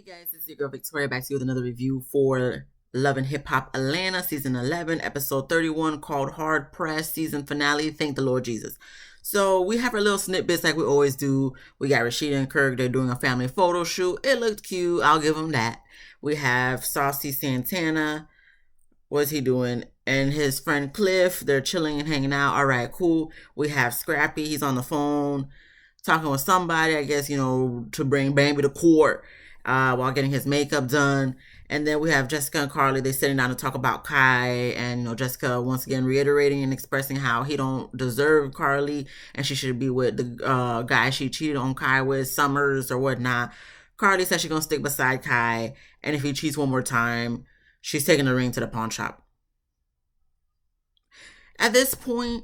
Guys, this is your girl Victoria back to you with another review for Love and Hip Hop Atlanta season 11 episode 31 called Hard Press season finale. Thank the Lord Jesus. So we have our little snippets like we always do. We got Rashida and Kirk. They're doing a family photo shoot. It looked cute. I'll give them that. We have Saucy Santana. What's he doing? And his friend Cliff. They're chilling and hanging out. All right, cool. We have Scrappy. He's on the phone talking with somebody, I guess, to bring Bambi to court while getting his makeup done. And then we have Jessica and Carly. They're sitting down to talk about Kai. And, Jessica once again reiterating and expressing how he don't deserve Carly and she should be with the guy she cheated on Kai with, Summers or whatnot. Carly says she's going to stick beside Kai. And if he cheats one more time, she's taking the ring to the pawn shop. At this point,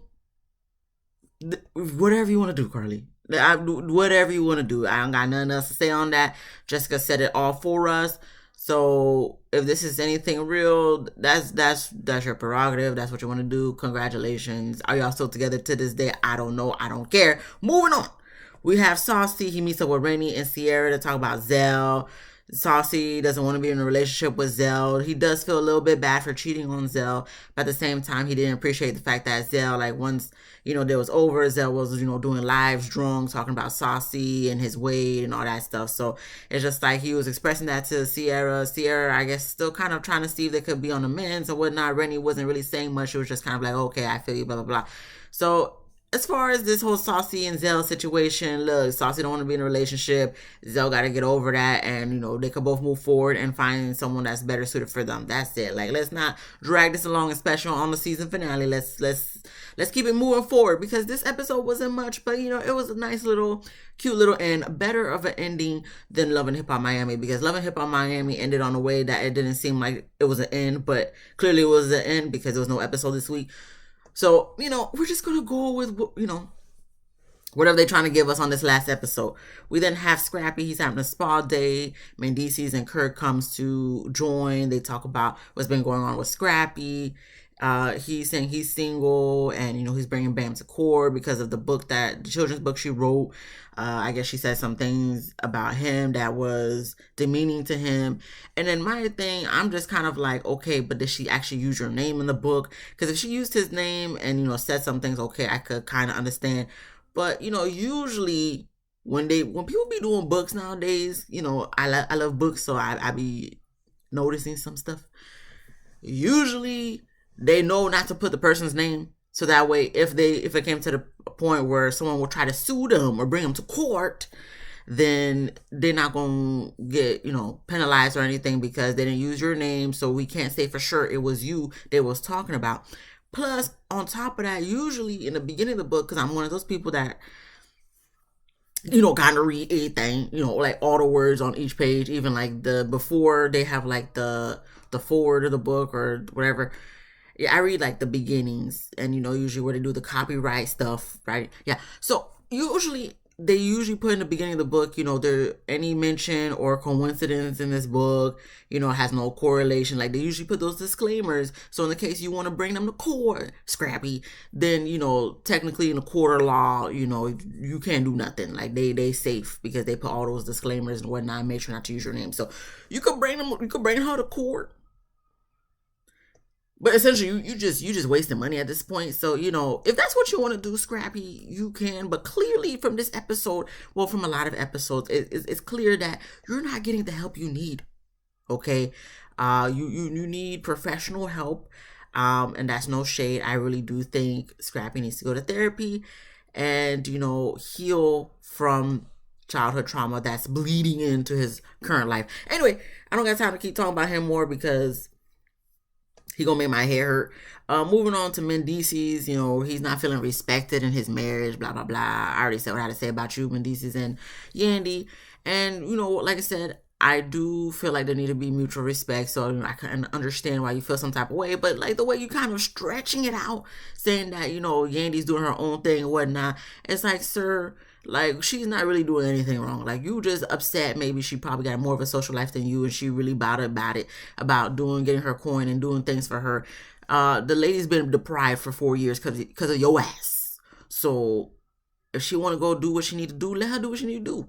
whatever you want to do, Carly. Whatever you want to do. I don't got nothing else to say on that. Jessica said it all for us. So if this is anything real, that's your prerogative. That's what you want to do. Congratulations. Are y'all still together to this day? I don't know. I don't care. Moving on. We have Saucy. He meets up with Rennie and Sierra to talk about Zel. Saucy doesn't want to be in a relationship with Zel. He does feel a little bit bad for cheating on Zel, but at the same time, he didn't appreciate the fact that Zel, once, there was over, Zel was, doing lives drunk, talking about Saucy and his weight and all that stuff. So it's just like he was expressing that to Sierra. Sierra, I guess, still kind of trying to see if they could be on the mends or whatnot. Rennie wasn't really saying much. She was just kind of like, okay, I feel you, blah, blah, blah. So as far as this whole Saucy and Zel situation, look, Saucy don't want to be in a relationship. Zel got to get over that, and they could both move forward and find someone that's better suited for them. That's it. Let's not drag this along, especially on the season finale. Let's keep it moving forward because this episode wasn't much, but it was a nice little, cute little end. Better of an ending than Love and Hip Hop Miami, because Love and Hip Hop Miami ended on a way that it didn't seem like it was an end, but clearly it was an end because there was no episode this week. So, we're just going to go with, whatever they're trying to give us on this last episode. We then have Scrappy. He's having a spa day. Mendices and Kirk comes to join. They talk about what's been going on with Scrappy. He's saying he's single and, he's bringing Bam to court because of the children's book she wrote. I guess she said some things about him that was demeaning to him. And then my thing, I'm just kind of like, okay, but did she actually use your name in the book? Because if she used his name and, said some things, okay, I could kind of understand. But, usually when people be doing books nowadays, I love books, so I be noticing some stuff. Usually they know not to put the person's name. So that way, if it came to the point where someone will try to sue them or bring them to court, then they're not going to get, penalized or anything because they didn't use your name. So we can't say for sure it was you they was talking about. Plus, on top of that, usually in the beginning of the book, because I'm one of those people that, kind of read anything, like all the words on each page, even before they have the forward of the book or whatever. Yeah, I read the beginnings and, usually where they do the copyright stuff, right? Yeah. So they usually put in the beginning of the book, there any mention or coincidence in this book, has no correlation. They usually put those disclaimers. So in the case you want to bring them to court, Scrappy, then, technically in the court of law, you can't do nothing. They safe because they put all those disclaimers and whatnot and make sure not to use your name. So you could bring her to court. But essentially, you just wasting money at this point. So, if that's what you want to do, Scrappy, you can. But clearly from this episode, well, from a lot of episodes, it's clear that you're not getting the help you need. Okay? You need professional help. And that's no shade. I really do think Scrappy needs to go to therapy and, heal from childhood trauma that's bleeding into his current life. Anyway, I don't got time to keep talking about him more because he gonna make my hair hurt. Moving on to Mendices, he's not feeling respected in his marriage, blah, blah, blah. I already said what I had to say about you, Mendices and Yandy. And, like I said, I do feel like there need to be mutual respect. So I can understand why you feel some type of way. But the way you kind of stretching it out, saying that, Yandy's doing her own thing and whatnot. It's sir, she's not really doing anything wrong. You just upset. Maybe she probably got more of a social life than you, and she really bothered about it, about getting her coin and doing things for her. The lady's been deprived for 4 years because of your ass. So if she want to go do what she need to do, let her do what she need to do.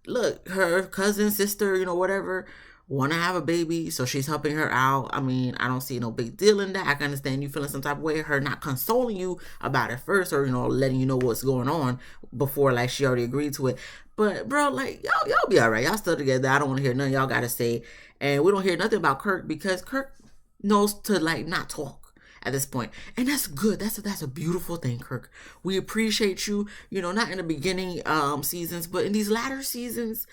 look, her cousin, sister, whatever, want to have a baby, so she's helping her out. I mean, I don't see no big deal in that. I can understand you feeling some type of way, her not consoling you about it first, or letting you know what's going on before like she already agreed to it. But bro, like y'all be alright. Y'all still together. I don't want to hear nothing y'all gotta say, and we don't hear nothing about Kirk because Kirk knows to like not talk at this point, and that's good. That's a beautiful thing, Kirk. We appreciate you. Not in the beginning seasons, but in these latter seasons,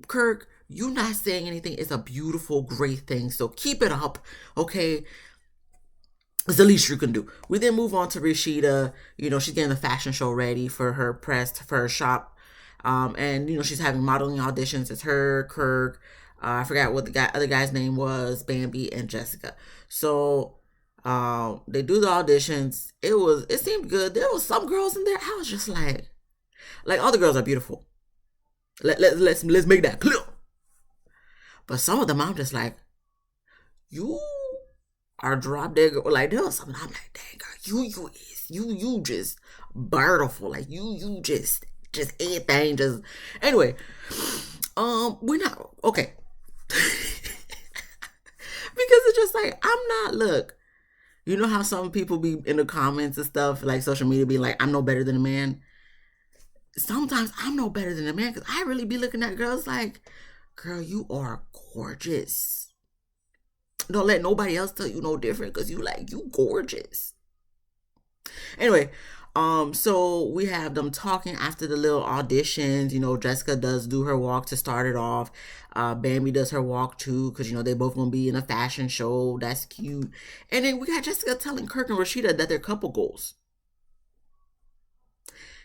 Kirk, you not saying anything is a beautiful, great thing. So keep it up, okay? It's the least you can do. We then move on to Rashida. She's getting the fashion show ready for her press, for her shop. And she's having modeling auditions. It's her, Kirk. I forgot what the other guy's name was, Bambi and Jessica. So they do the auditions. It seemed good. There was some girls in there. I was just like all the girls are beautiful. Let's make that clear. But some of them, I'm just like, you are drop dead. Like there was something I'm like, dang girl, you just beautiful. Like you just anything. Just anyway, we're not okay. Because it's just like I'm not. Look, you know how some people be in the comments and stuff, like social media, be like, I'm no better than a man. Sometimes I'm no better than a man because I really be looking at girls like, girl, you are gorgeous. Don't let nobody else tell you no different because you gorgeous. Anyway, so we have them talking after the little auditions. Jessica does do her walk to start it off. Bambi does her walk too because they both gonna be in a fashion show. That's cute. And then we got Jessica telling Kirk and Rashida that they're couple goals.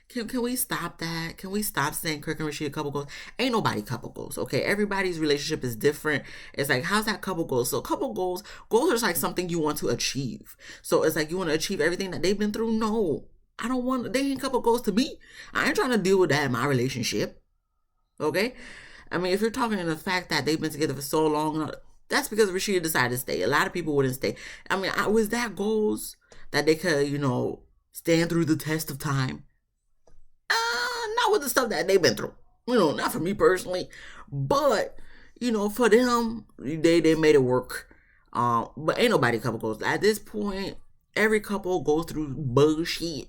Can we stop that? Can we stop saying Kirk and Rashida couple goals? Ain't nobody couple goals, okay? Everybody's relationship is different. It's like, how's that couple goals? So couple goals are like something you want to achieve. So it's like you want to achieve everything that they've been through. No, I don't want, they ain't couple goals to me. I ain't trying to deal with that in my relationship, okay? I mean, if you're talking in the fact that they've been together for so long, that's because Rashida decided to stay. A lot of people wouldn't stay. I mean, was that goals that they could, stand through the test of time? Not with the stuff that they've been through. Not for me personally. But, for them, they made it work. But ain't nobody couple goals. At this point, every couple goes through bullshit.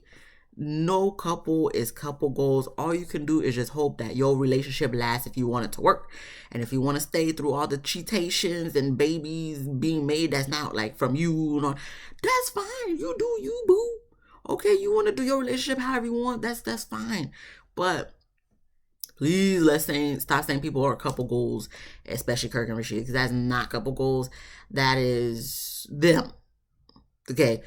No couple is couple goals. All you can do is just hope that your relationship lasts if you want it to work. And if you want to stay through all the cheatations and babies being made that's not like from you, that's fine. You do you, boo. Okay, you want to do your relationship however you want, that's fine. But please, stop saying people are couple goals, especially Kirk and Rashida, because that's not couple goals. That is them. Okay.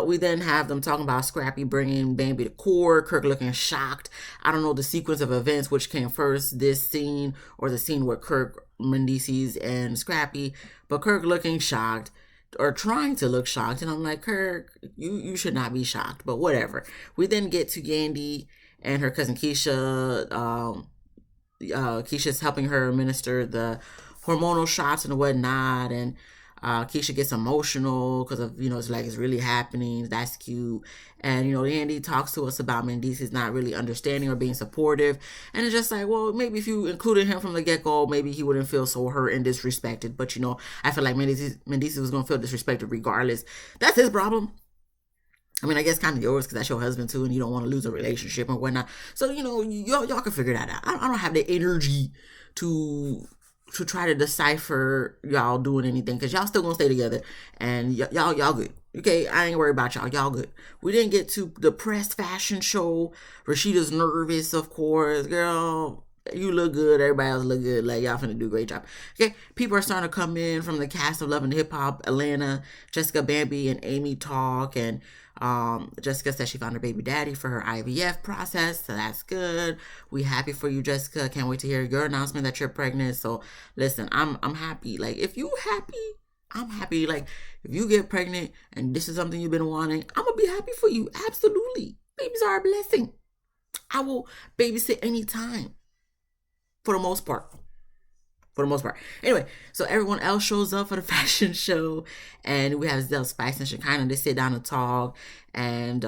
We then have them talking about Scrappy bringing Bambi to court, Kirk looking shocked. I don't know the sequence of events, which came first, this scene or the scene with Kirk, Mendices, and Scrappy, but Kirk looking shocked or trying to look shocked, and I'm like, Kirk, you should not be shocked, but whatever. We then get to Yandy and her cousin Keisha. Keisha's helping her administer the hormonal shots and whatnot, and Keisha gets emotional because of, it's like it's really happening. That's cute. And, Yandy talks to us about Mendices not really understanding or being supportive. And it's just like, well, maybe if you included him from the get-go, maybe he wouldn't feel so hurt and disrespected. But, I feel like Mendices was going to feel disrespected regardless. That's his problem. I mean, I guess kind of yours because that's your husband too, and you don't want to lose a relationship or whatnot. So, y'all can figure that out. I don't have the energy to try to decipher y'all doing anything because y'all still gonna stay together and y'all good. Okay, I ain't worried about y'all good. We didn't get to the press fashion show. Rashida's nervous, of course. Girl, you look good, everybody else look good. Like, y'all finna do a great job. Okay, people are starting to come in from the cast of Love and Hip Hop. Atlanta, Jessica, Bambi, and Amy talk, and Jessica said she found her baby daddy for her IVF process, so that's good. We happy for you, Jessica. Can't wait to hear your announcement that you're pregnant. So listen, I'm happy. Like, if you happy, I'm happy. Like, if you get pregnant and this is something you've been wanting, I'm gonna be happy for you. Absolutely. Babies are a blessing. I will babysit anytime, for the most part. for the most part. Anyway, so everyone else shows up for the fashion show, and we have Zel, Spice, and Shekinah. They sit down and talk, and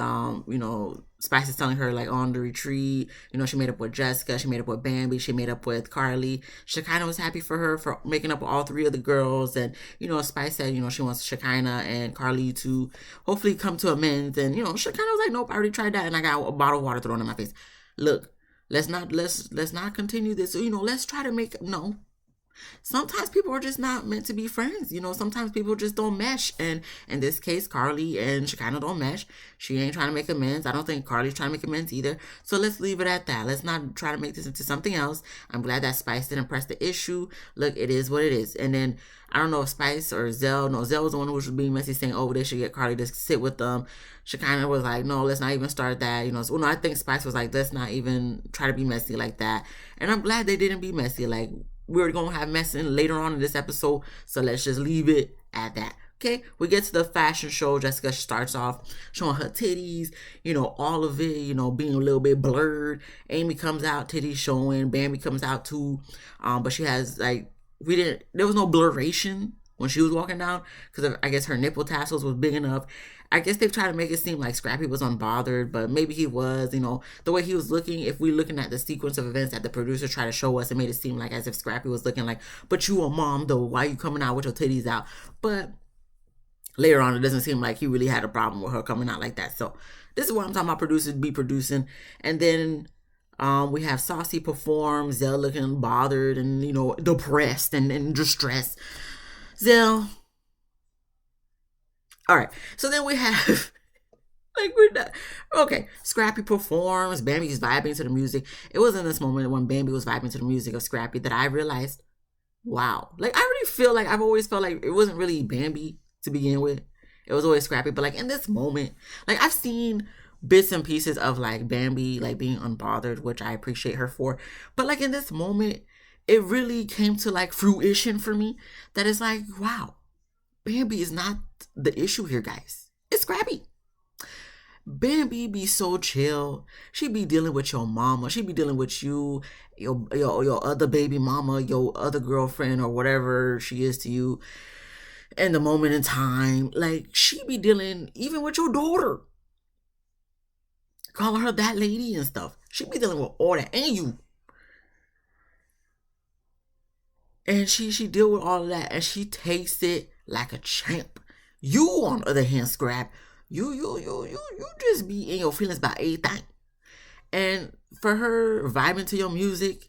Spice is telling her like on the retreat, she made up with Jessica, she made up with Bambi, she made up with Carly. Shekinah was happy for her for making up with all three of the girls, and Spice said she wants Shekinah and Carly to hopefully come to amends, and Shekinah was like, nope, I already tried that, and I got a bottle of water thrown in my face. Look, let's not continue this. Let's try to make no. Sometimes people are just not meant to be friends. Sometimes people just don't mesh. And in this case, Carly and Shekinah don't mesh. She ain't trying to make amends. I don't think Carly's trying to make amends either. So let's leave it at that. Let's not try to make this into something else. I'm glad that Spice didn't press the issue. Look, it is what it is. And then I don't know if Spice or Zel. No, Zel was the one who was being messy, saying, oh, they should get Carly to sit with them. Shekinah was like, no, let's not even start that. I think Spice was like, let's not even try to be messy like that. And I'm glad they didn't be messy. Like, we're going to have messing later on in this episode, so let's just leave it at that. Okay, we get to the fashion show. Jessica starts off showing her titties, all of it, being a little bit blurred. Amy comes out, titties showing. Bambi comes out too, but she has like, there was no blurration when she was walking down, because I guess her nipple tassels was big enough. I guess they've tried to make it seem like Scrappy was unbothered, but maybe he was, the way he was looking, if we're looking at the sequence of events that the producers try to show us, it made it seem like as if Scrappy was looking like, but you a mom though, why you coming out with your titties out? But later on, it doesn't seem like he really had a problem with her coming out like that. So this is what I'm talking about, producers be producing. And then we have Saucy perform, Zel looking bothered and, depressed and distressed. Zel. All right. So then we have, like, we're not. Okay. Scrappy performs. Bambi's vibing to the music. It was in this moment when Bambi was vibing to the music of Scrappy that I realized, wow. Like, I really feel like I've always felt like it wasn't really Bambi to begin with. It was always Scrappy. But, like, in this moment, like, I've seen bits and pieces of, like, Bambi, like, being unbothered, which I appreciate her for. But, like, in this moment, it really came to, like, fruition for me that it's like, wow. Bambi is not the issue here, guys. It's Scrappy. Bambi be so chill. She be dealing with your mama. She be dealing with you, your other baby mama, your other girlfriend, or whatever she is to you in the moment in time. Like, she be dealing even with your daughter. Calling her that lady and stuff. She be dealing with all that. And you. And she deal with all of that. And she takes it like a champ. You, on the other hand, Scrap, you just be in your feelings about everything. And for her vibing to your music,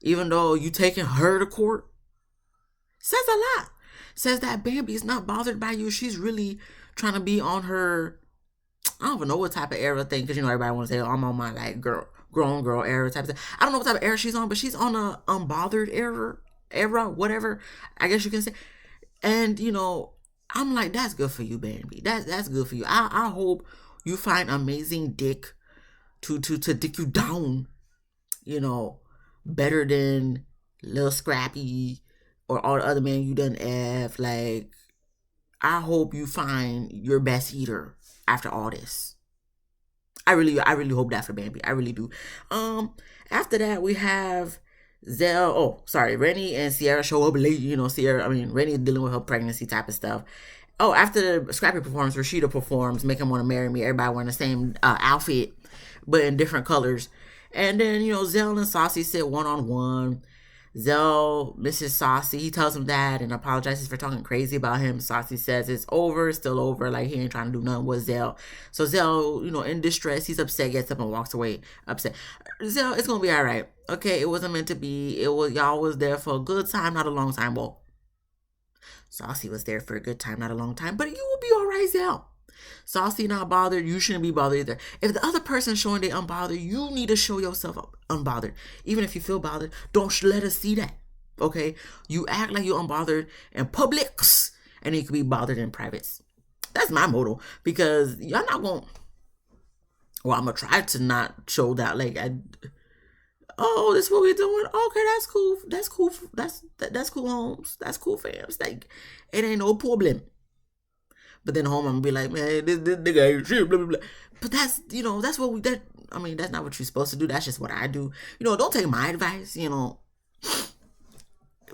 even though you taking her to court, says a lot. Says that Bambi is not bothered by you. She's really trying to be on her, I don't even know what type of era thing, because everybody wants to say, oh, I'm on my like grown girl era type of thing. I don't know what type of era she's on, but she's on a unbothered era, whatever, I guess you can say. And, I'm like, that's good for you, Bambi. That's good for you. I hope you find amazing dick to dick you down, better than Lil Scrappy or all the other men you done F. Like, I hope you find your best eater after all this. I really hope that for Bambi. I really do. After that, we have Rennie and Sierra show up late. Rennie is dealing with her pregnancy type of stuff. Oh, after the Scrappy performs, Rashida performs, Make Him Want to Marry Me. Everybody wearing the same outfit, but in different colors. And then, Zel and Saucy sit one-on-one. Zel misses Saucy. He tells him that and apologizes for talking crazy about him. Saucy says it's over, it's still over. Like, he ain't trying to do nothing with Zel. So Zel, in distress, he's upset, gets up and walks away upset. Zel, it's gonna be all right. Okay, it wasn't meant to be. Y'all was there for a good time, not a long time. Well, Saucy was there for a good time, not a long time. But you will be all right, Zel. Saucy not bothered, you shouldn't be bothered either. If the other person's showing they unbothered, you need to show yourself unbothered. Even if you feel bothered, don't let us see that. Okay? You act like you're unbothered in publics, and you can be bothered in privates. That's my motto. Because y'all not gonna, well, I'm gonna try to not show that. Like, this is what we're doing. Okay, that's cool. That's cool. That's cool, Holmes. That's cool, fams. Like, it ain't no problem. But then home, I'm gonna be like, man, this nigga ain't shit, blah, blah, blah. But that's, that's what that's not what you're supposed to do. That's just what I do. Don't take my advice,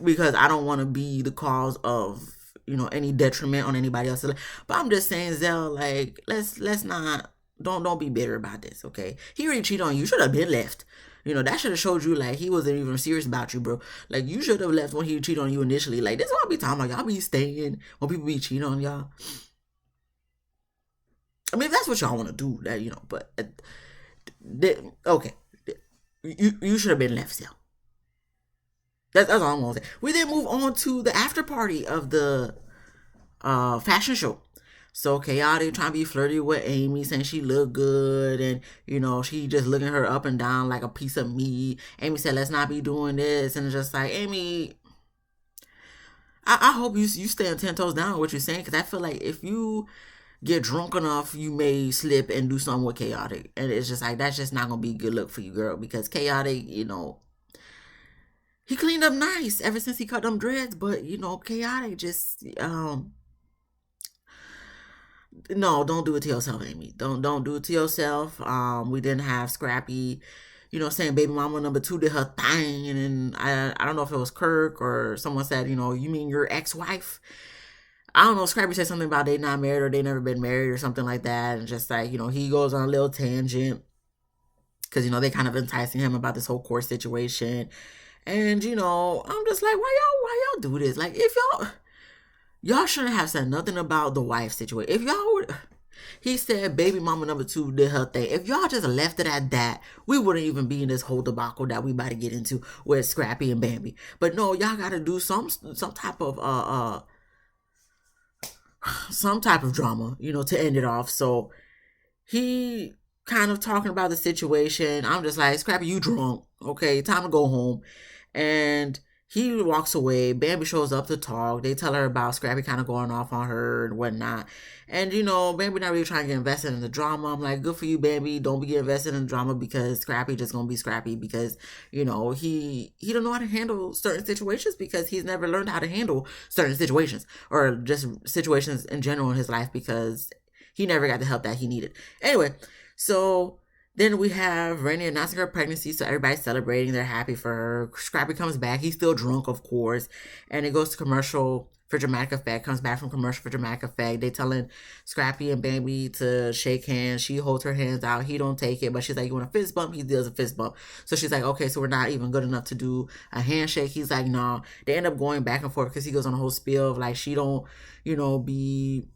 because I don't want to be the cause of any detriment on anybody else. But I'm just saying, Zell, like let's not don't be bitter about this, okay? He already cheated on you. You should have been left. That should have showed you like he wasn't even serious about you, bro. Like you should have left when he cheated on you initially. Like this is what I be talking about. Y'all be staying when people be cheating on y'all. I mean, if that's what y'all want to do, that but okay, you should have been left, Zell. That's all I'm gonna say. We then move on to the after party of the fashion show. So Chaotic trying to be flirty with Amy, saying she looked good, and she just looking her up and down like a piece of meat. Amy said, "Let's not be doing this," and it's just like, Amy, I hope you stand 10 toes down with what you're saying, because I feel like if you get drunk enough, you may slip and do something with Chaotic, and it's just like that's just not gonna be a good look for you, girl, because Chaotic, he cleaned up nice ever since he cut them dreads, but Chaotic just no, don't do it to yourself, Amy. Don't do it to yourself. We didn't have Scrappy, saying baby mama number 2 did her thing, and then I don't know if it was Kirk or someone said, you mean your ex-wife? I don't know. Scrappy said something about they not married or they never been married or something like that, and just like he goes on a little tangent because they kind of enticing him about this whole court situation. And I'm just like, why y'all do this? Like, if y'all shouldn't have said nothing about the wife situation. If y'all would, he said baby mama number 2 did her thing. If y'all just left it at that, we wouldn't even be in this whole debacle that we about to get into with Scrappy and Bambi. But no, y'all got to do some type of drama, to end it off. So he kind of talking about the situation. I'm just like, Scrappy, you drunk. Okay, time to go home. And he walks away. Bambi shows up to talk. They tell her about Scrappy kind of going off on her and whatnot. And, Bambi not really trying to get invested in the drama. I'm like, good for you, Bambi. Don't be invested in the drama because Scrappy just going to be Scrappy because, he don't know how to handle certain situations because he's never learned how to handle certain situations or just situations in general in his life because he never got the help that he needed. Anyway, so then we have Rainy announcing her pregnancy, so everybody's celebrating. They're happy for her. Scrappy comes back. He's still drunk, of course. And it goes to commercial for dramatic effect. Comes back from commercial for dramatic effect. They telling Scrappy and Bambi to shake hands. She holds her hands out. He don't take it, but she's like, you want a fist bump? He does a fist bump. So she's like, okay, so we're not even good enough to do a handshake. He's like, no. They end up going back and forth because he goes on a whole spiel of like, she don't, be,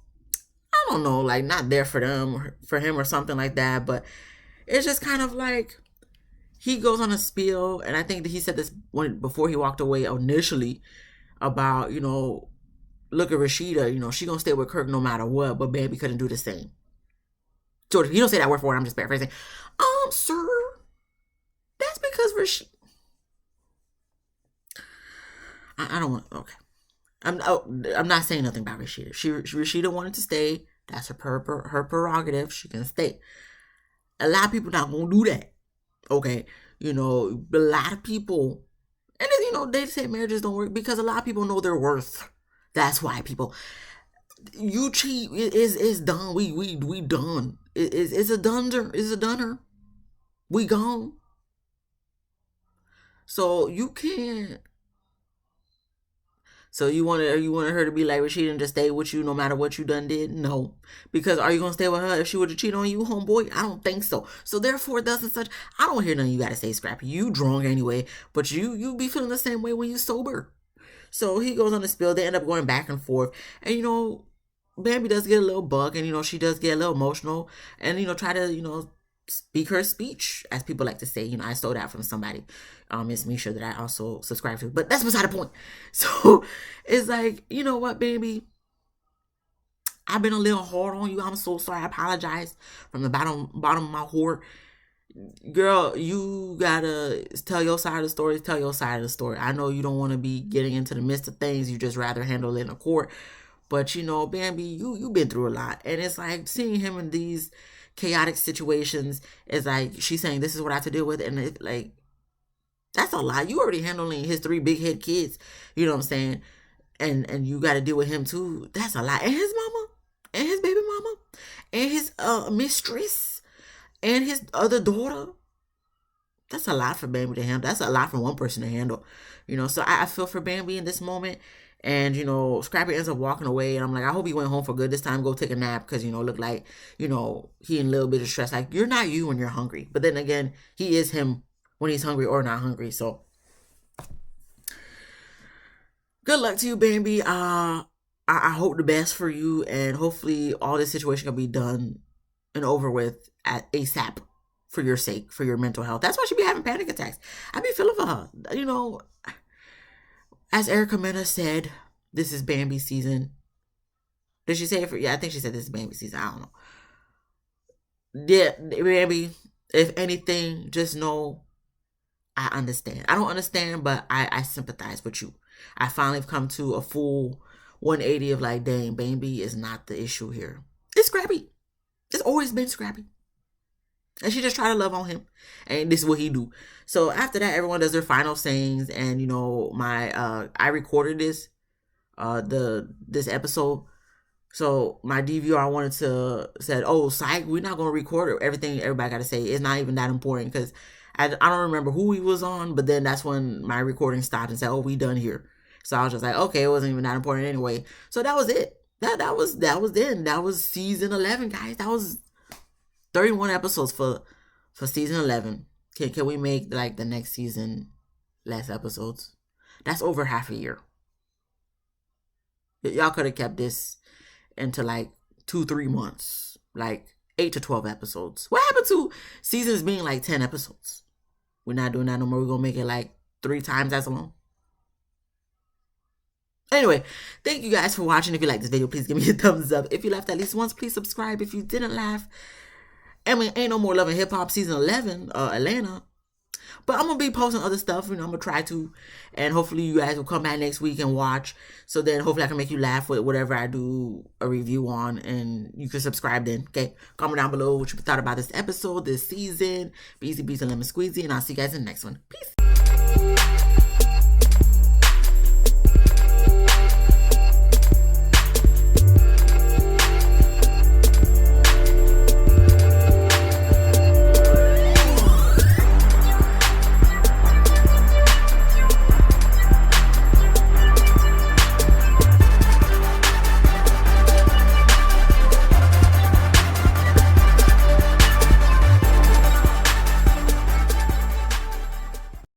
I don't know, like not there for him or something like that. But it's just kind of like he goes on a spiel, and I think that he said this before he walked away initially about, look at Rashida, she gonna stay with Kirk no matter what, but Bambi couldn't do the same. George, you don't say that word for it, I'm just paraphrasing. Sir, that's because Rashida. I don't want. Okay, I'm not saying nothing about Rashida. Rashida wanted to stay. That's her prerogative. She can stay. A lot of people not gonna do that. Okay, a lot of people, and they say marriages don't work because a lot of people know their worth. That's why people, you cheat is done. We done. It's a dunner. It's a dunner. We gone. So you can't. So you wanted her to be like Rashida and just stay with you no matter what you done did? No. Because are you gonna stay with her if she were to cheat on you, homeboy? I don't think so. So therefore thus and such, I don't hear nothing you gotta say, Scrappy. You drunk anyway, but you be feeling the same way when you sober. So he goes on the spill, they end up going back and forth. And Bambi does get a little bug and she does get a little emotional and try to, speak her speech, as people like to say. I stole that from somebody. It's Misha that I also subscribe to. But that's beside the point. So it's like, you know what, baby? I've been a little hard on you. I'm so sorry. I apologize from the bottom of my heart. Girl, you gotta tell your side of the story. Tell your side of the story. I know you don't want to be getting into the midst of things. You just rather handle it in a court. But Bambi, you've been through a lot. And it's like seeing him in these chaotic situations is like she's saying this is what I have to deal with, and it like that's a lot. You already handling his 3 big head kids, you know what I'm saying, and you got to deal with him too. That's a lot, and his mama, and his baby mama, and his mistress, and his other daughter. That's a lot for Bambi to handle. That's a lot for one person to handle. So I feel for Bambi in this moment. And, Scrappy ends up walking away. And I'm like, I hope he went home for good this time. Go take a nap. Because, look like, he in a little bit of stress. Like, you're not you when you're hungry. But then again, he is him when he's hungry or not hungry. So, good luck to you, Bambi. I hope the best for you. And hopefully all this situation can be done and over with at ASAP. For your sake, for your mental health. That's why she be having panic attacks. I be feeling for her. As Erica Mena said, this is Bambi season. Did she say it? Yeah, I think she said this is Bambi season. I don't know. Yeah, Bambi, if anything, just know I understand. I don't understand, but I sympathize with you. I finally have come to a full 180 of like, dang, Bambi is not the issue here. It's Scrappy. It's always been Scrappy. And she just tried to love on him. And this is what he do. So after that, everyone does their final sayings. And, I recorded this episode. So my DVR wanted to said, oh, psych, we're not going to record everything everybody got to say. It's not even that important. Because I don't remember who he was on. But then that's when my recording stopped and said, oh, we done here. So I was just like, okay, it wasn't even that important anyway. So that was it. That was then. That was season 11, guys. That was 31 episodes for season 11. Can we make like the next season less episodes? That's over half a year. Y'all could have kept this into like 2-3 months, like 8 to 12 episodes. What happened to seasons being like 10 episodes? We're not doing that no more. We're gonna make it like 3 times as long. Anyway, thank you guys for watching. If you like this video, please give me a thumbs up. If you laughed at least once, please subscribe. If you didn't laugh, I mean, ain't no more Love and Hip Hop season 11, Atlanta. But I'm going to be posting other stuff. I'm going to try to. And hopefully you guys will come back next week and watch. So then hopefully I can make you laugh with whatever I do a review on. And you can subscribe then. Okay. Comment down below what you thought about this episode, this season. Be easy, beats, and lemon squeezy. And I'll see you guys in the next one. Peace.